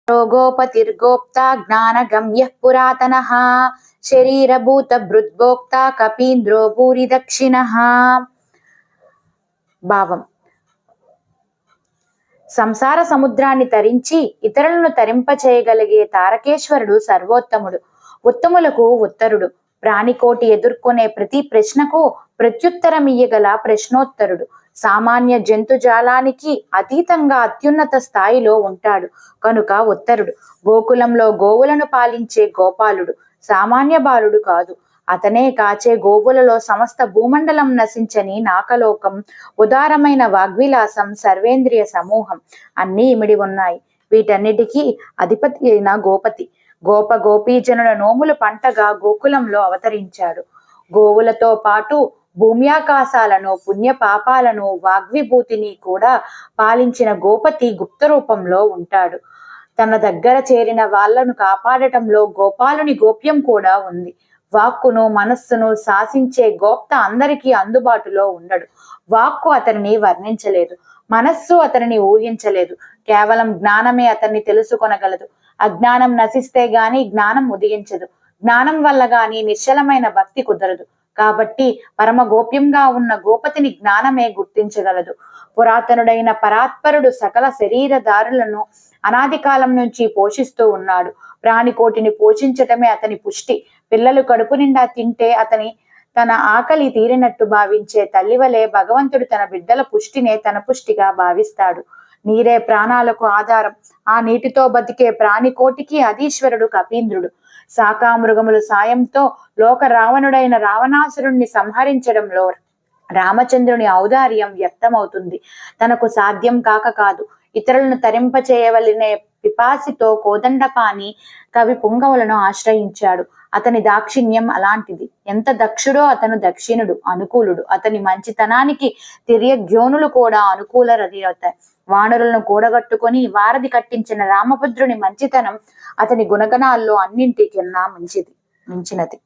गोपतिर्गोप्ता ज्ञानगम्यः पुरातनः शरीरभूतभृद्भोक्ता कपीन्द्रो भूरिदक्षिणः. భావం: సంసార సముద్రాన్ని తరించి ఇతరులను తరింపచేయగలిగే తారకేశ్వరుడు సర్వోత్తముడు, ఉత్తములకు ఉత్తరుడు, ప్రాణికోటి ఎదుర్కొనే ప్రతి ప్రశ్నకు ప్రత్యుత్తరమియ్యగల ప్రశ్నోత్తరుడు, సామాన్య జంతుజాలానికి అతీతంగా అత్యున్నత స్థాయిలో ఉంటాడు కనుక ఉత్తరుడు. గోకులంలో గోవులను పాలించే గోపాలుడు సామాన్య బాలుడు కాదు. అతనే కాచే గోవులలో సమస్త భూమండలం నశించని నాకలోకం, ఉదారమైన వాగ్విలాసం, సర్వేంద్రియ సమూహం అన్నీ ఇమిడి ఉన్నాయి. వీటన్నిటికీ అధిపతి అయిన గోపతి గోపీజనుల నోములు పంటగా గోకులంలో అవతరించాడు. గోవులతో పాటు భూమ్యాకాశాలను, పుణ్య పాపాలను, వాగ్విభూతిని కూడా పాలించిన గోపతి గుప్త రూపంలో ఉంటాడు. తన దగ్గర చేరిన వాళ్లను కాపాడటంలో గోపాలుని గోప్యం కూడా ఉంది. వాక్కును మనస్సును శాసించే గోప్త అందరికీ అందుబాటులో ఉండడు. వాక్కు అతనిని వర్ణించలేదు, మనస్సు అతనిని ఊహించలేదు. కేవలం జ్ఞానమే అతన్ని తెలుసుకొనగలదు. అజ్ఞానం నశిస్తే గాని జ్ఞానం ఉదయించదు. జ్ఞానం వల్ల గాని నిశ్చలమైన భక్తి కుదరదు. కాబట్టి పరమ గోప్యంగా ఉన్న గోపతిని జ్ఞానమే గుర్తించగలదు. పురాతనుడైన పరాత్పరుడు సకల శరీరధారులను అనాది కాలం నుంచి పోషిస్తూ ఉన్నాడు. ప్రాణికోటిని పోషించటమే అతని పుష్టి. పిల్లలు కడుపు నిండా తింటే తన ఆకలి తీరినట్టు భావించే తల్లివలే భగవంతుడు తన బిడ్డల పుష్టినే తన పుష్టిగా భావిస్తాడు. నీరే ప్రాణాలకు ఆధారం. ఆ నీటితో బతికే ప్రాణికోటికి అధీశ్వరుడు కపీంద్రుడు. శాకామృగముల సాయంతో లోక రావణుడైన రావణాసురుణ్ణి సంహరించడంలో రామచంద్రుని ఔదార్యం వ్యక్తమవుతుంది. తనకు సాధ్యం కాదు, ఇతరులను తరింపచేయవలనే పిపాసితో కోదండపాణి కవి పుంగవులను ఆశ్రయించాడు. అతని దాక్షిణ్యం అలాంటిది. ఎంత దక్షుడో అతను దక్షిణుడు, అనుకూలుడు. అతని మంచితనానికి తిర్యగ్యోనులు కూడా అనుకూలరవుతాయి. వానరులను కూడగట్టుకొని వారధి కట్టించిన రామభద్రుని మంచితనం అతని గుణగణాల్లో అన్నింటికన్నా మించినది.